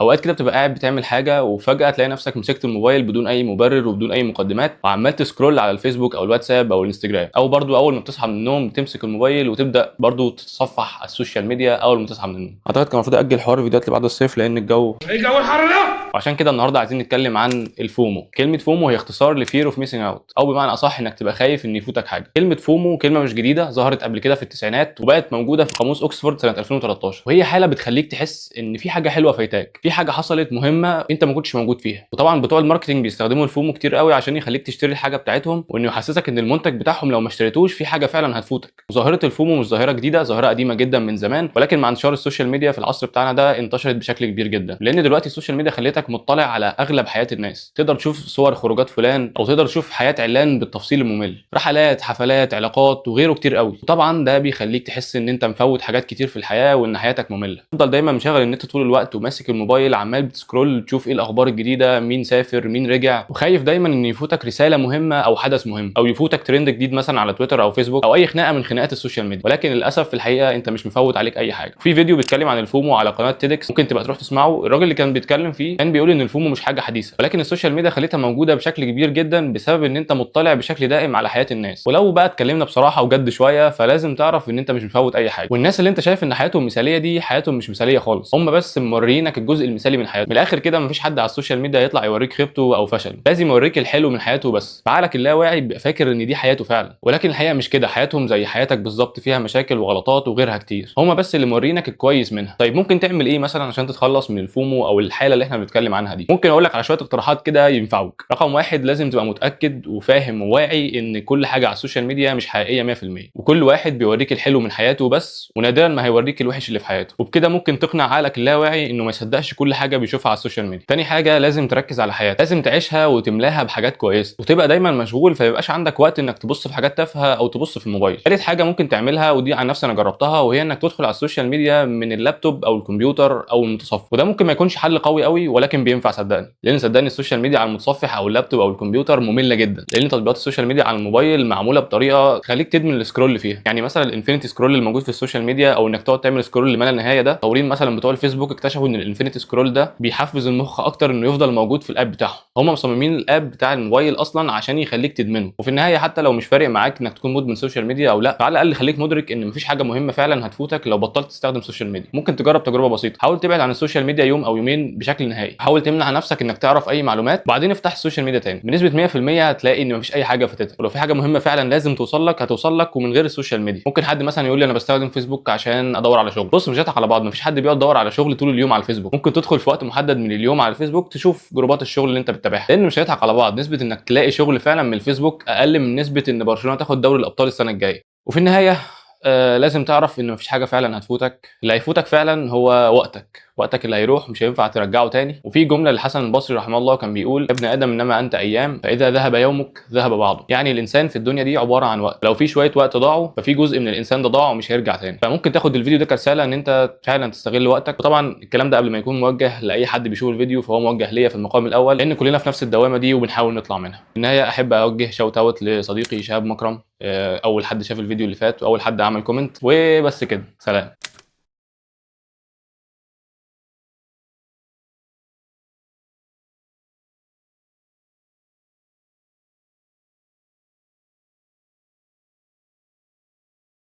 اوقات كده بتبقى قاعد بتعمل حاجه وفجاه تلاقي نفسك مسكت الموبايل بدون اي مبرر وبدون اي مقدمات وعمال تسكرول على الفيسبوك او الواتساب او الانستجرام، او برضو اول ما بتصحى من النوم تمسك الموبايل وتبدا برضو تتصفح على السوشيال ميديا اول ما تصحى من النوم. اعتقد كان المفروض اجل حوار الفيديوهات اللي بعد الصيف لان الجو الحر ده. وعشان كده النهارده عايزين نتكلم عن الفومو. كلمه فومو هي اختصار لفير اوف ميسنج اوت، او بمعنى اصح انك تبقى خايف ان يفوتك حاجه. كلمه فومو كلمه مش جديده، ظهرت قبل كده في التسعينات وبقت موجوده في قاموس اوكسفورد سنه 2013، وهي حاله بتخليك تحس ان في حاجه حلوه فايتاك، في حاجه حصلت مهمه انت ما كنتش موجود فيها. وطبعا بتوع الماركتنج بيستخدموا الفومو كتير قوي عشان يخليك تشتري الحاجه بتاعتهم، وانه يحسسك ان المنتج بتاعهم لو ما اشتريتوش في حاجه فعلا هتفوتك. وظاهره الفومو مش ظاهره جديده، ظاهره قديمه جدا من زمان، ولكن مع انتشار السوشيال ميديا في العصر بتاعنا ده انتشرت بشكل كبير جدا، لان دلوقتي السوشيال ميديا خليتك مطلع على اغلب حياه الناس. تقدر تشوف صور خروجات فلان، او تقدر تشوف حياه علان بالتفصيل الممل، رحلات، حفلات، علاقات وغيره كتير قوي. وطبعا ده بيخليك تحس ان انت مفوت حاجات كتير في الحياه وان حياتك ممله. تفضل دايما مشغل النت طول الوقت وماسك الموبايل عمال بتسكرول تشوف ايه الاخبار الجديده، مين سافر، مين رجع، وخايف دايما ان يفوتك رساله مهمه او حدث مهم، او يفوتك ترند جديد مثلا على تويتر او فيسبوك، او اي خناقه من خناقات السوشيال ميديا. ولكن للاسف في الحقيقه انت مش مفوت عليك اي حاجه. في فيديو بيتكلم عن الفومو على قناه تيدكس، ممكن تبقى تروح تسمعه. الراجل اللي كان بيتكلم فيه كان بيقول ان الفومو مش حاجه حديثه، ولكن السوشيال ميديا خلتها موجوده بشكل كبير جدا بسبب ان انت مطلع بشكل دائم على حياه الناس. ولو بقى اتكلمنا بصراحه وجد شويه، فلازم تعرف ان انت مش مفوت اي حاجه. والناس اللي انت شايف ان حياتهم مثاليه دي حياتهم مش مثاليه خالص، هم بس موريينك الجزء المثالي من حياتهم. من الاخر كده مفيش حد على السوشيال ميديا يطلع يوريك خيبته او فشله، لازم يوريك الحلو من حياته بس. عقلك اللاواعي بيبقى فاكر ان دي حياته فعلا، ولكن الحقيقه مش كده. حياتهم زي حياتك بالظبط، فيها مشاكل وغلطات وغيرها كتير، هم بس اللي مورينك الكويس منها. طيب ممكن تعمل ايه مثلا عشان تتخلص من الفومو او الحاله اللي احنا بنتكلم عنها دي؟ ممكن اقول لك على شويه اقتراحات كده ينفعوك. رقم واحد، لازم تبقى متاكد وفاهم وواعي ان كل حاجه على السوشيال ميديا مش حقيقيه 100%، وكل واحد بيوريك الحلو من حياته بس، ونادرا ما هيوريك الوحش اللي في حياته. وبكده ممكن تقنع عقلك اللاواعي انه ما يصدقش كل حاجه بيشوفها على السوشيال ميديا. تاني حاجه، لازم تركز على حياتك، لازم تعيشها وتملاها بحاجات كويسه، وتبقى دايما مشغول فيبقاش عندك وقت انك تبص في حاجات تافهه او تبص في الموبايل. تالت حاجه ممكن تعملها، ودي عن نفسي انا جربتها، وهي انك تدخل على السوشيال ميديا من اللابتوب او الكمبيوتر او المتصفح. وده ممكن ما يكونش حل قوي قوي، ولكن بينفع صدقني، لان صدقني السوشيال ميديا على المتصفح او اللابتوب او الكمبيوتر ممله جدا، لان تطبيقات السوشيال ميديا على الموبايل معموله بطريقه تخليك تدمن السكرول فيها. يعني مثلا الانفينيتي سكرول الموجود في السوشيال ميديا، او انك تقعد تعمل سكرول لما لا نهايه، ده طورين مثلا بتوع الفيسبوك اكتشفوا ان الانفينيتي سكرول ده بيحفز المخ اكتر انه يفضل موجود في الاب بتاعهم. هم مصممين الاب بتاع الموبايل اصلا عشان يخليك تدمنه. وفي النهايه حتى لو مش فارق معاك انك تكون مدمن سوشيال ميديا او لا، فعلى الاقل خليك مدرك ان مفيش حاجه مهمه فعلا هتفوتك لو بطلت تستخدم سوشيال ميديا. ممكن تجرب تجربه بسيطه، حاول تبعد عن السوشيال ميديا يوم او يومين بشكل نهائي، حاول تمنع نفسك انك تعرف اي معلومات، وبعدين افتح السوشيال ميديا تاني. بنسبه 100% هتلاقي ان مفيش اي حاجه فاتتك، ولو في حاجه مهمه فعلا لازم توصل لك هتوصل لك ومن غير السوشيال ميديا. ممكن حد مثلا يقول لي انا بستخدم فيسبوك عشان ادور على شغل. بص، مش هضحك على بعض، مفيش حد بيقعد يدور على شغل طول اليوم على الفيسبوك. ممكن تدخل في وقت محدد من اليوم على الفيسبوك تشوف جروبات الشغل اللي انت بتتابعها، لان مش هيضحك على بعض، نسبه انك تلاقي شغل فعلا من الفيسبوك اقل من نسبه ان برشلونه تاخد دوري الابطال السنه الجايه. وفي النهايه لازم تعرف ان مفيش حاجه فعلا هتفوتك. اللي هيفوتك فعلا هو وقتك اللي هيروح مش هينفع ترجعه تاني. وفي جمله للحسن البصري رحمه الله كان بيقول: يا ابن ادم انما انت ايام، فاذا ذهب يومك ذهب بعضه. يعني الانسان في الدنيا دي عباره عن وقت، لو في شويه وقت ضاعوا ففي جزء من الانسان ده ضاع ومش هيرجع تاني. فممكن تاخد الفيديو ده كرساله ان انت فعلا تستغل وقتك. وطبعا الكلام ده قبل ما يكون موجه لاي حد بيشوف الفيديو فهو موجه ليا في المقام الاول، لان كلنا في نفس الدوامه دي وبنحاول نطلع منها. في النهايه احب اوجه شوت اوت لصديقي شهاب مكرم، اول حد شاف الفيديو اللي فات واول حد عمل كومنت، وبس كده، سلام.